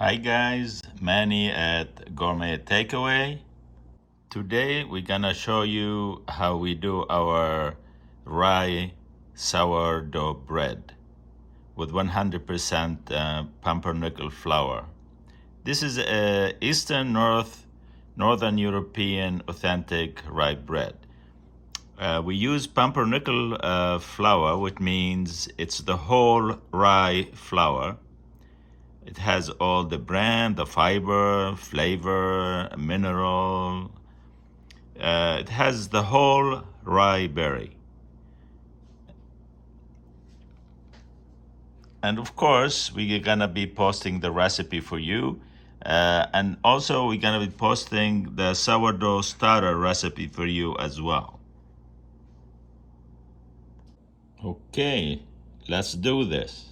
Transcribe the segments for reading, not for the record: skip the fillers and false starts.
Hi guys, Manny at Gourmet Takeaway. Today we're gonna show you how we do our rye sourdough bread with 100% pumpernickel flour. This is Northern European authentic rye bread. We use pumpernickel flour, which means it's the whole rye flour. It has all the bran, the fiber, flavor, mineral. It has the whole rye berry. And of course, we're gonna be posting the recipe for you. And also we're gonna be posting the sourdough starter recipe for you as well. Okay, let's do this.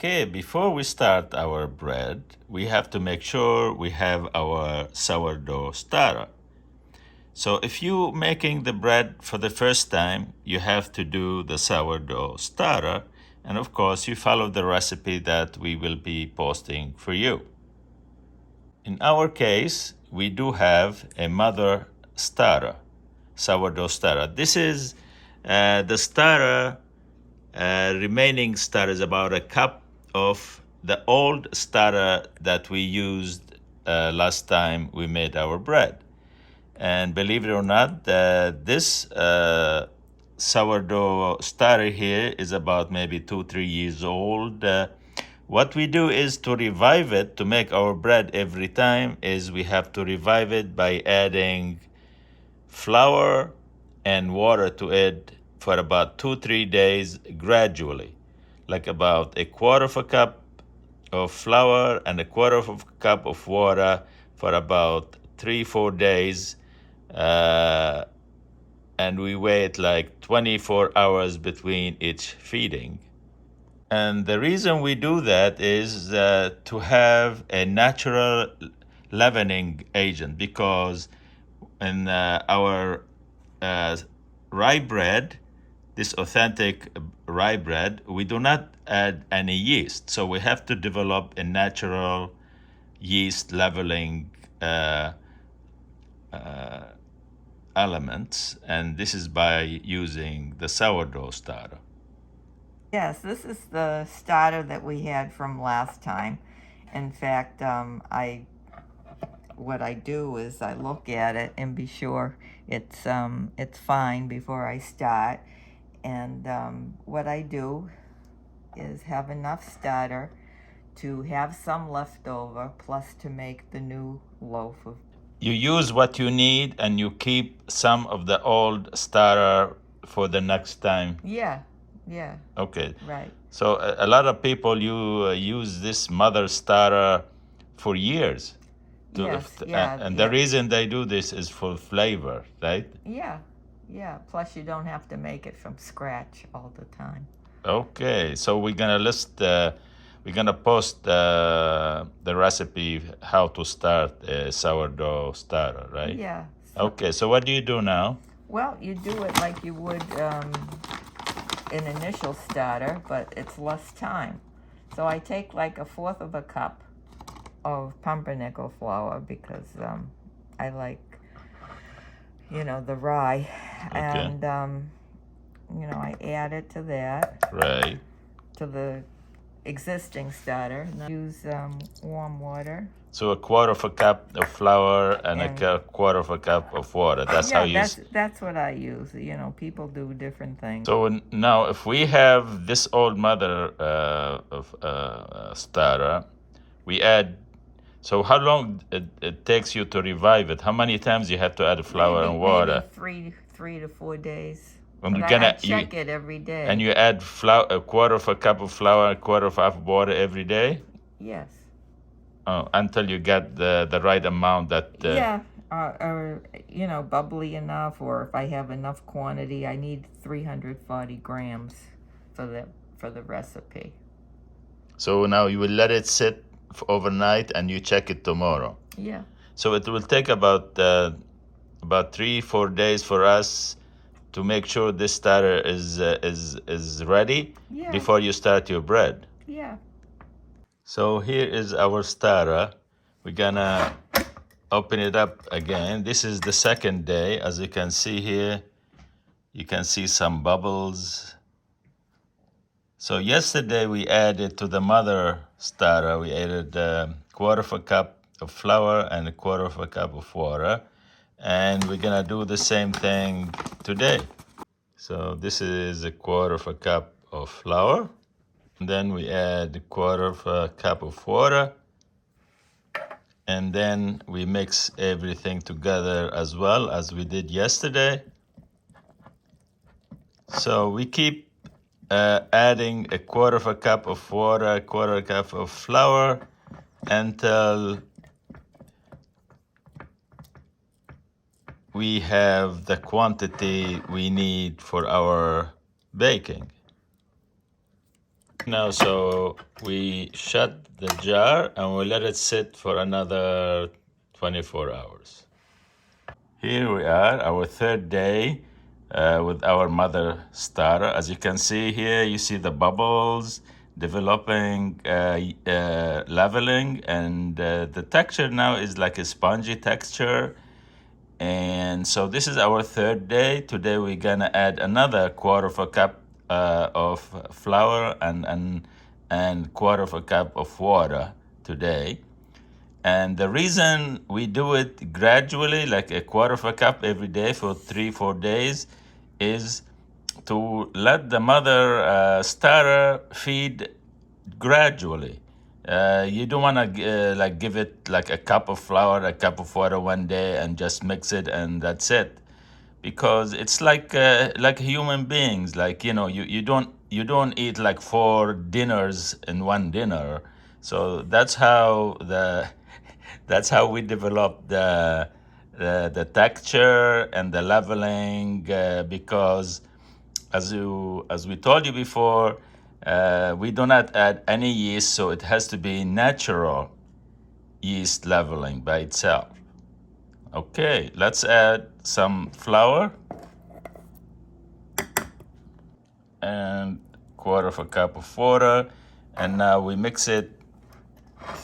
Okay, before we start our bread, we have to make sure we have our sourdough starter. So if you're making the bread for the first time, you have to do the sourdough starter. And of course, you follow the recipe that we will be posting for you. In our case, we do have a mother starter, sourdough starter. This is the starter, remaining starter is about a cup of the old starter that we used last time we made our bread. And believe it or not, this sourdough starter here is about maybe 2-3 years old. What we do is to revive it, to make our bread every time, is we have to revive it by adding flour and water to it for about 2-3 days gradually. Like about a quarter of a cup of flour and a quarter of a cup of water for about 3-4 days. And we wait like 24 hours between each feeding. And the reason we do that is to have a natural leavening agent, because in our rye bread, this authentic rye bread, we do not add any yeast. So we have to develop a natural yeast leveling elements. And this is by using the sourdough starter. Yes, this is the starter that we had from last time. In fact, what I do is I look at it and be sure it's fine before I start. And what I do is have enough starter to have some left over, plus to make the new loaf of. You use what you need and you keep some of the old starter for the next time. Yeah. Okay. Right. So a lot of people use this mother starter for years. And the reason they do this is for flavor, right? Yeah. Plus you don't have to make it from scratch all the time. Okay, so we're gonna post the recipe how to start a sourdough starter, right? Yeah. Okay, so what do you do now? Well, you do it like you would an initial starter, but it's less time. So I take like 1/4 of a cup of pumpernickel flour, because I like, the rye. Okay. And I add it to that. Right. To the existing starter. And I use warm water. So 1/4 of a cup of flour and a 1/4 of a cup of water. That's how you. That's what I use. People do different things. So now, if we have this old mother of starter, we add. So how long it takes you to revive it? How many times you have to add flour and water? Maybe 3 to 4 days. And I check it every day. And you add flour, 1/4 of a cup of flour, 1/4 of a cup of water every day? Yes. Oh, until you get the right amount that. Yeah, or bubbly enough, or if I have enough quantity, I need 340 grams for the recipe. So now you will let it sit overnight, and you check it tomorrow. Yeah. So it will take about 3-4 days for us to make sure this starter is ready Yeah. before you start your bread. Yeah. So here is our starter. We're gonna open it up again. This is the second day. As you can see here, you can see some bubbles. So yesterday we added to the mother starter, we added a quarter of a cup of flour and a quarter of a cup of water. And we're gonna do the same thing today. So this is a quarter of a cup of flour. And then we add a quarter of a cup of water. And then we mix everything together as well as we did yesterday. So we keep adding a quarter of a cup of water, a quarter of a cup of flour until we have the quantity we need for our baking. Now, so we shut the jar and we let it sit for another 24 hours. Here we are, our third day with our mother starter. As you can see here, you see the bubbles developing, leveling, and the texture now is like a spongy texture. And so this is our third day. Today we're gonna add another quarter of a cup of flour and quarter of a cup of water today. And the reason we do it gradually, like a quarter of a cup every day for 3-4 days, is to let the mother starter feed gradually. You don't want to like give it like a cup of flour, a cup of water one day and just mix it and that's it, because it's like human beings. Like, you know, you don't eat like 4 dinners in one dinner. So that's how we develop the texture and the leveling, because as we told you before, we do not add any yeast, so it has to be natural yeast leveling by itself. Okay, let's add some flour and quarter of a cup of water, and now we mix it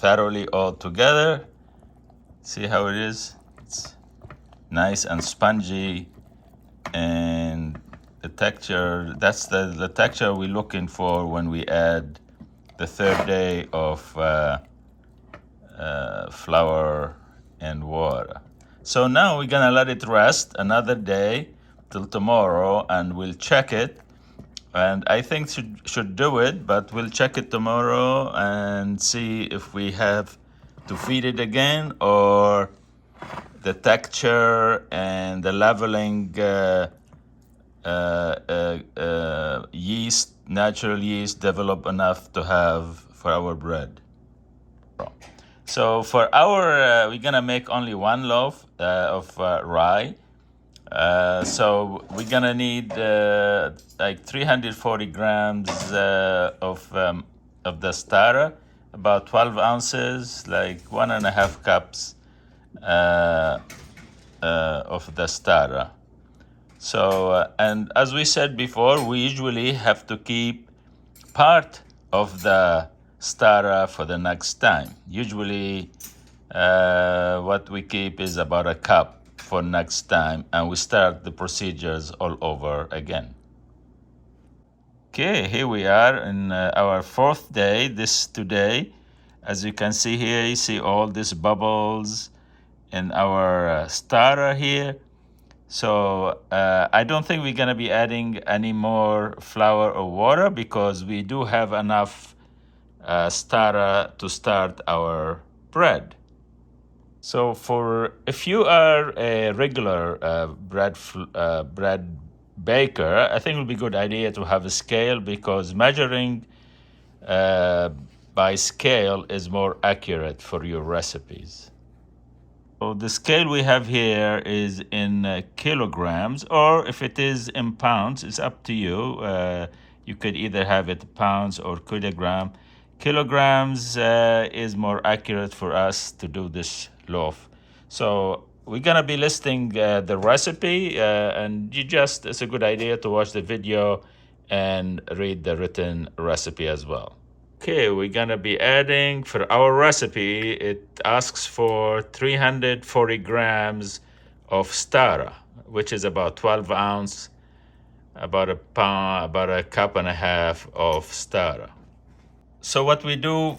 thoroughly all together. See how it is? It's nice and spongy, and the texture, that's the texture we're looking for when we add the third day of flour and water. So now we're gonna let it rest another day till tomorrow, and we'll check it. And I think should do it, but we'll check it tomorrow and see if we have to feed it again, or the texture and the leveling yeast, natural yeast, develop enough to have for our bread. So for our, we're gonna make only 1 loaf of rye. So we're gonna need like 340 grams of the starter, about 12 ounces, like 1.5 cups of the starter. So, and as we said before, we usually have to keep part of the starter for the next time. Usually what we keep is about a cup for next time, and we start the procedures all over again. Okay, here we are in our 4th day, today. As you can see here, you see all these bubbles in our starter here. So I don't think we're gonna be adding any more flour or water, because we do have enough starter to start our bread. So if you are a regular bread baker, I think it would be a good idea to have a scale, because measuring by scale is more accurate for your recipes. So the scale we have here is in kilograms, or if it is in pounds, it's up to you. You could either have it pounds or kilogram. Kilograms is more accurate for us to do this loaf. So we're gonna be listing the recipe, and it's a good idea to watch the video and read the written recipe as well. Okay, we're gonna be adding, for our recipe, it asks for 340 grams of starter, which is about 12 ounce, about a pound, about a cup and a half of starter. So what we do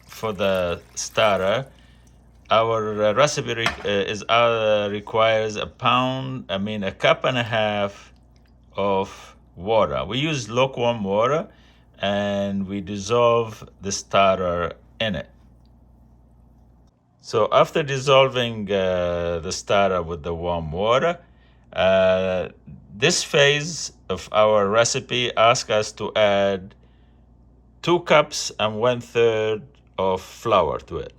for the starter, our recipe requires a cup and a half of water. We use lukewarm water, and we dissolve the starter in it. So after dissolving the starter with the warm water, this phase of our recipe asks us to add 2 cups and 1/3 of flour to it.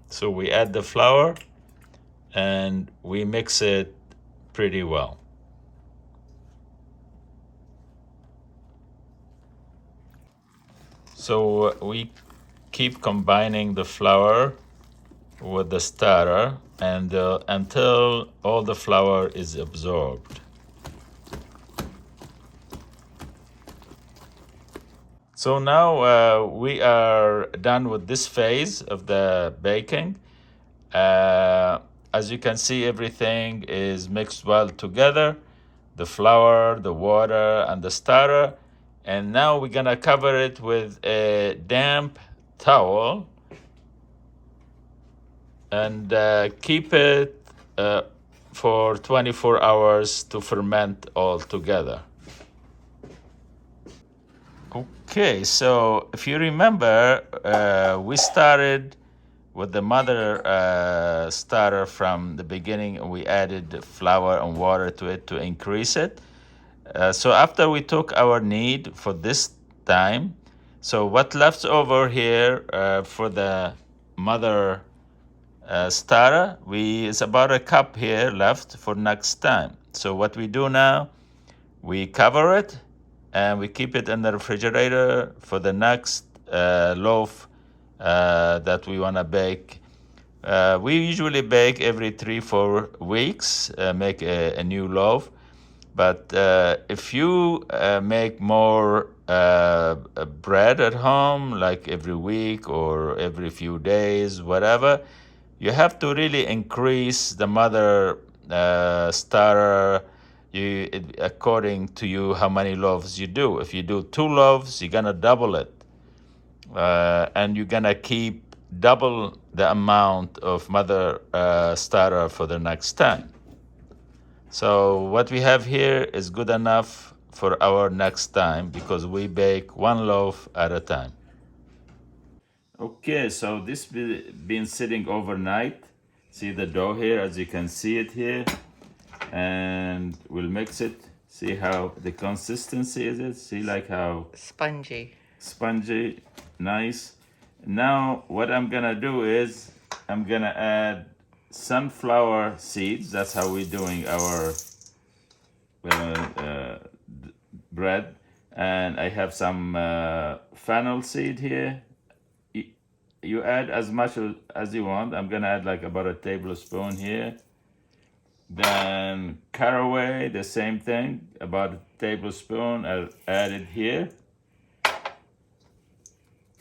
So we add the flour and we mix it pretty well. So we keep combining the flour with the starter and until all the flour is absorbed. So now we are done with this phase of the baking. As you can see, everything is mixed well together, the flour, the water, and the starter. And now we're gonna cover it with a damp towel and keep it for 24 hours to ferment all together. Okay, so if you remember, we started with the mother starter from the beginning, and we added flour and water to it to increase it. So after we took our knead for this time, so what left over here for the mother starter, it's about a cup here left for next time. So what we do now, we cover it and we keep it in the refrigerator for the next loaf that we want to bake. We usually bake every 3-4 weeks, make a new loaf. But if you make more bread at home, like every week or every few days, whatever, you have to really increase the mother starter according to you how many loaves you do. If you do 2 loaves, you're gonna double it, and you're gonna keep double the amount of mother starter for the next time. So what we have here is good enough for our next time because we bake 1 loaf at a time. Okay, so this been sitting overnight. See the dough here, as you can see it here. And we'll mix it. See how the consistency is it? See like how spongy, nice. Now what I'm gonna do is I'm gonna add sunflower seeds. That's how we're doing our bread. And I have some fennel seed here. You add as much as you want. I'm gonna add like about a tablespoon here. Then caraway, the same thing, about a tablespoon. I'll add it here.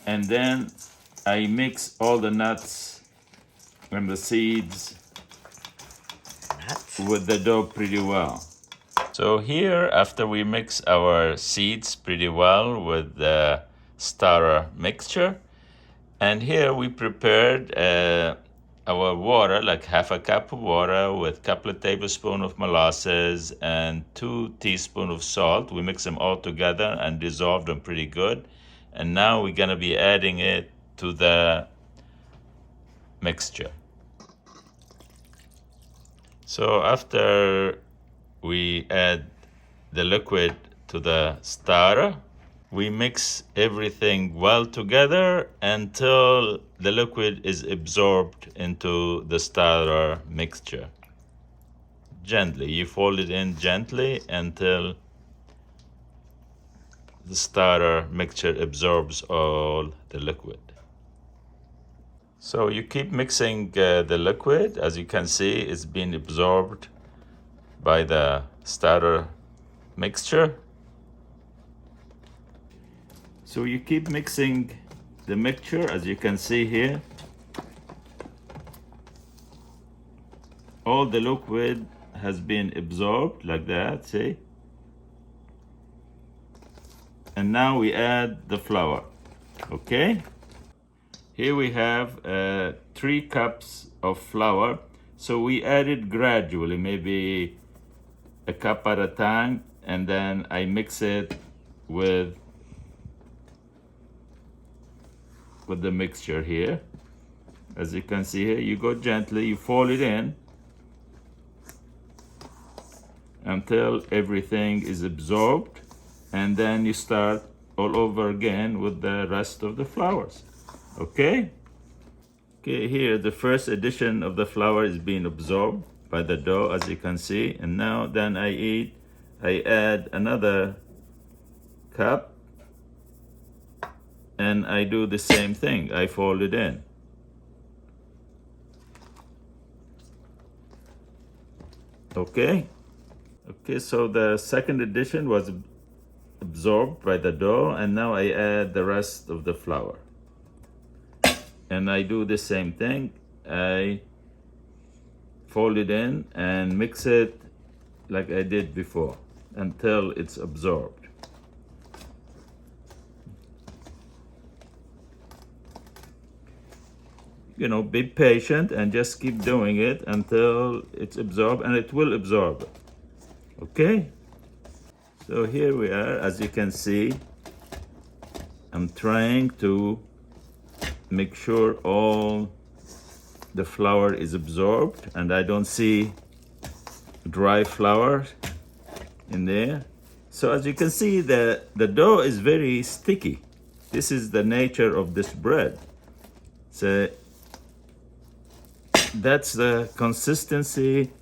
And then I mix all the nuts and the seeds with the dough pretty well. So here, after we mix our seeds pretty well with the starter mixture, and here we prepared our water, like half a cup of water with a couple of tablespoons of molasses and 2 teaspoons of salt. We mix them all together and dissolve them pretty good. And now we're gonna be adding it to the mixture. So after we add the liquid to the starter, we mix everything well together until the liquid is absorbed into the starter mixture. Gently, you fold it in gently until the starter mixture absorbs all the liquid. So you keep mixing the liquid. As you can see, it's been absorbed by the starter mixture. So you keep mixing the mixture, as you can see here. All the liquid has been absorbed like that, see? And now we add the flour, okay? Here we have 3 cups of flour. So we add it gradually, maybe a cup at a time, and then I mix it with the mixture here. As you can see here, you go gently, you fold it in until everything is absorbed, and then you start all over again with the rest of the flours. Okay? Okay, here the first addition of the flour is being absorbed by the dough, as you can see. And now then I add another cup, and I do the same thing. I fold it in. Okay? Okay, so the second addition was absorbed by the dough, and now I add the rest of the flour. And I do the same thing. I fold it in and mix it like I did before until it's absorbed. You know, be patient and just keep doing it until it's absorbed, and it will absorb it. Okay? So here we are. As you can see, I'm trying to make sure all the flour is absorbed and I don't see dry flour in there. So as you can see, the dough is very sticky. This is the nature of this bread. So that's the consistency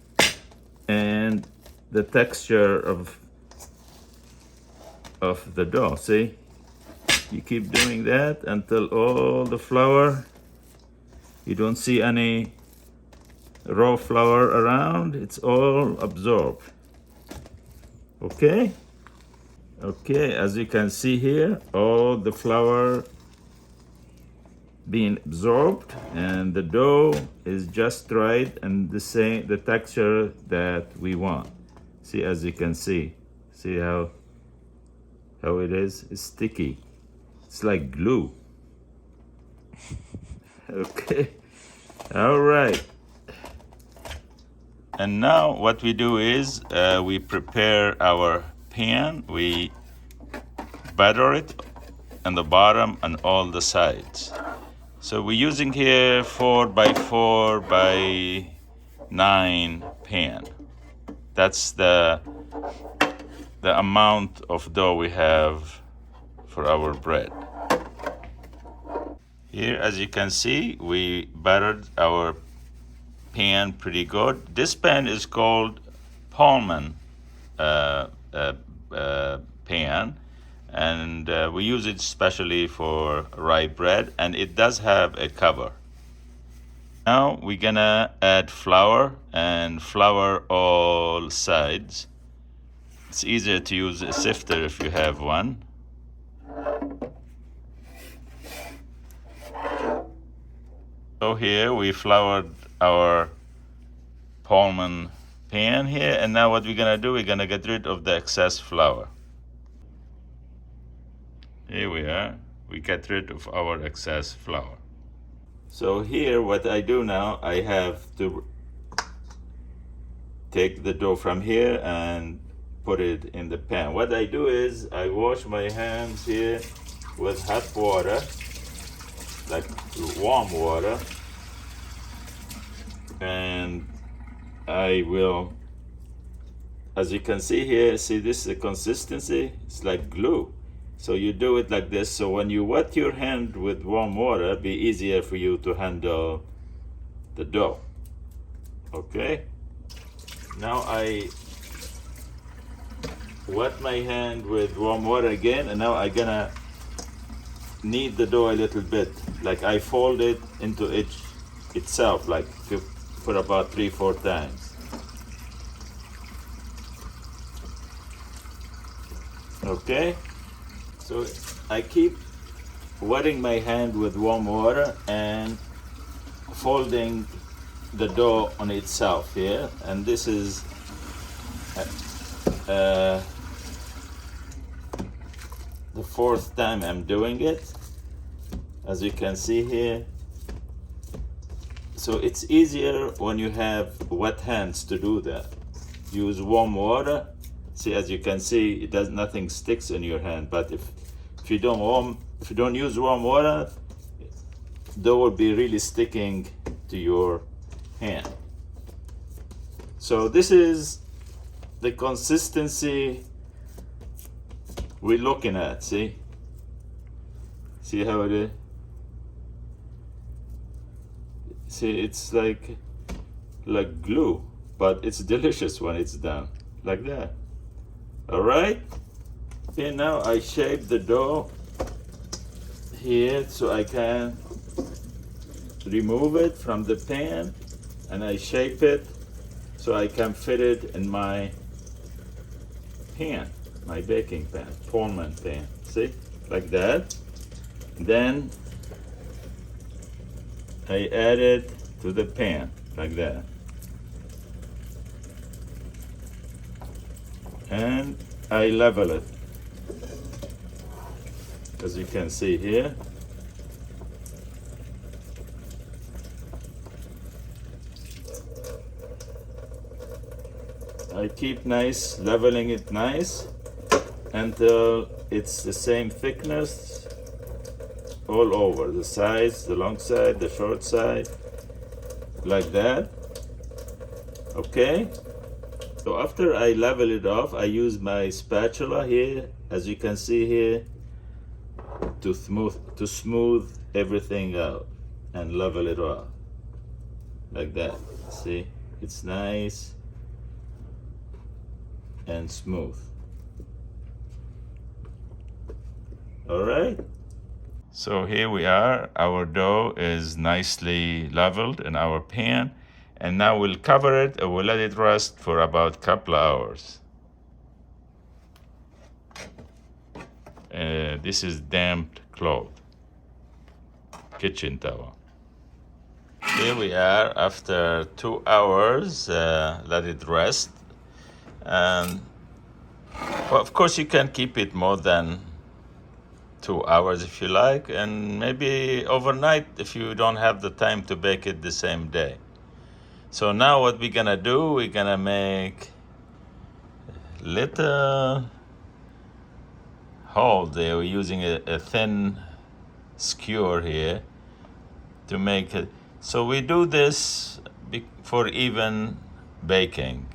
and the texture of the dough. See? You keep doing that until all the flour, you don't see any raw flour around, it's all absorbed. Okay? Okay, as you can see here, all the flour being absorbed, and the dough is just right and the texture that we want. See, as you can see how it is? It's sticky. It's like glue. Okay. All right. And now what we do is we prepare our pan. We batter it on the bottom and all the sides. So we're using here 4x4 by 9 pan. That's the amount of dough we have for our bread. Here, as you can see, we battered our pan pretty good. This pan is called Pullman pan, and we use it specially for rye bread, and it does have a cover. Now we're gonna add flour and flour all sides. It's easier to use a sifter if you have one. So here we floured our Pullman pan here, and now what we're gonna do, we're gonna get rid of the excess flour. Here we are, we get rid of our excess flour. So here what I do now, I have to take the dough from here and put it in the pan. What I do is I wash my hands here with hot water, like warm water, and I will, as you can see here, see this is the consistency, it's like glue. So you do it like this, so when you wet your hand with warm water, it'll be easier for you to handle the dough. Okay? Now I wet my hand with warm water again, and now I'm gonna knead the dough a little bit. Like I fold it into itself, like for about 3-4 times. Okay, so I keep wetting my hand with warm water and folding the dough on itself here, and this is the 4th time I'm doing it, as you can see here. So it's easier when you have wet hands to do that. Use warm water. See, as you can see, nothing sticks in your hand. But if you don't use warm water, dough will be really sticking to your hand. So this is the consistency we're looking at. See how it is? See, it's like glue, but it's delicious when it's done like that. All right. Okay, now I shape the dough here so I can remove it from the pan, and I shape it so I can fit it in my pan, my baking pan, Pullman pan. See, like that. Then I add it to the pan like that. And I level it, as you can see here. I keep leveling it nice until it's the same thickness all over, the sides, the long side, the short side, like that. Okay. So after I level it off, I use my spatula here, as you can see here, to smooth everything out and level it off, like that. See, it's nice and smooth. All right. So here we are. Our dough is nicely leveled in our pan. And now we'll cover it and we'll let it rest for about a couple of hours. This is damp cloth, kitchen towel. Here we are after 2 hours. Let it rest. And well, of course, you can keep it more than 2 hours if you like, and maybe overnight if you don't have the time to bake it the same day. So now what we're gonna do, we're gonna make little hole there. We're using a thin skewer here to make it. So we do this for even baking.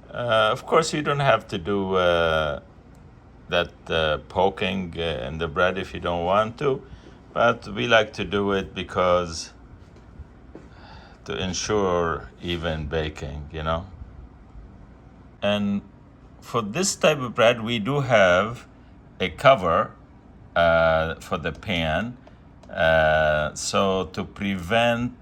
Of course, you don't have to do that poking in the bread if you don't want to, but we like to do it because to ensure even baking, you know. And for this type of bread, we do have a cover for the pan. So to prevent,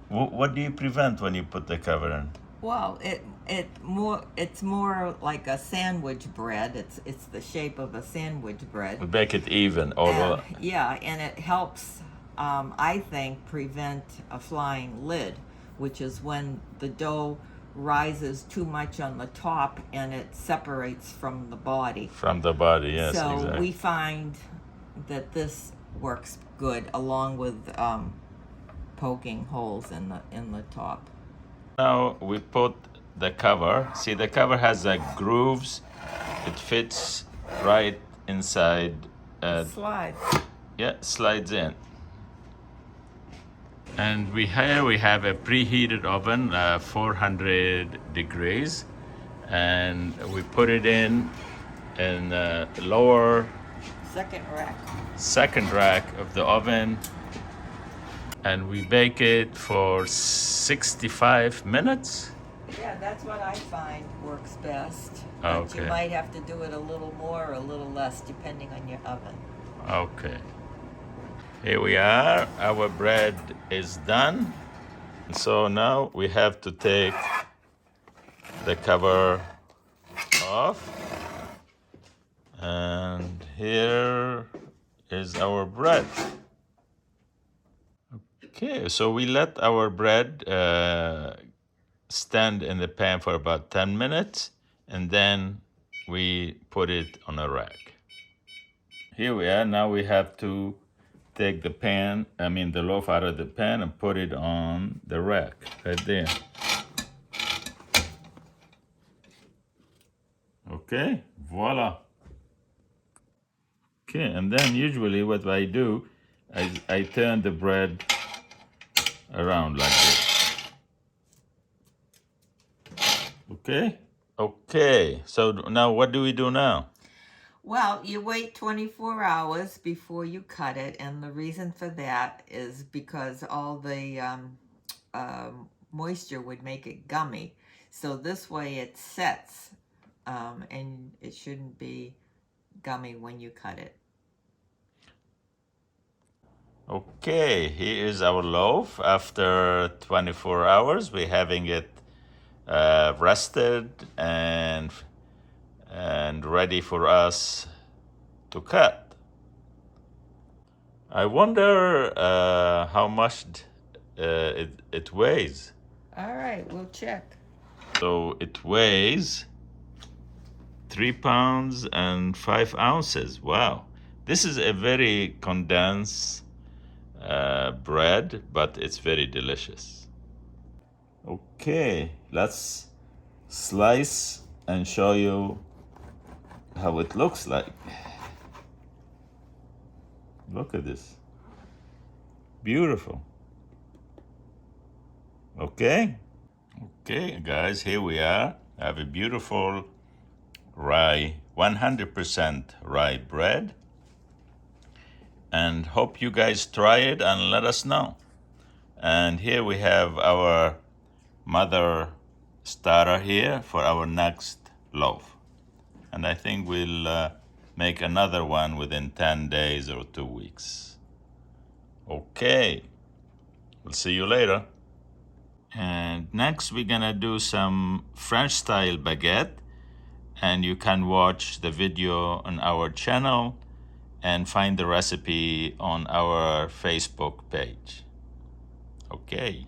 what do you prevent when you put the cover in? Well, it's more like a sandwich bread. It's the shape of a sandwich bread. We bake it even over. Yeah, and it helps, I think, prevent a flying lid, which is when the dough rises too much on the top and it separates from the body. From the body, yes, so exactly. We find that this works good along with poking holes in the top. Now we put the cover. See, the cover has grooves. It fits right inside. Slides. Yeah, slides in. And we have a preheated oven, 400 degrees, and we put it in lower second rack of the oven, and we bake it for 65 minutes. Yeah, that's what I find works best. But you might have to do it a little more or a little less depending on your oven. Okay. Here we are. Our bread is done. So now we have to take the cover off. And here is our bread. Okay, so we let our bread stand in the pan for about 10 minutes, and then we put it on a rack. Here we are. Now we have to take the loaf out of the pan and put it on the rack right there. Okay, voila. Okay, and then usually what I do is I turn the bread around like this. Okay, so now what do we do now? Well, you wait 24 hours before you cut it, and the reason for that is because all the moisture would make it gummy. So this way it sets, and it shouldn't be gummy when you cut it. Okay, here is our loaf. After 24 hours, we're having it rested and ready for us to cut. I wonder how much it weighs. All right, we'll check. So it weighs 3 pounds and 5 ounces. Wow. This is a very condensed bread, but it's very delicious. Okay, let's slice and show you how it looks like. Look at this. Beautiful. Okay, guys, here we are. I have a beautiful rye, 100% rye bread. And hope you guys try it and let us know. And here we have our mother starter here for our next loaf. And I think we'll make another one within 10 days or 2 weeks. Okay, we'll see you later. And next we're gonna do some French style baguette. And you can watch the video on our channel and find the recipe on our Facebook page. Okay.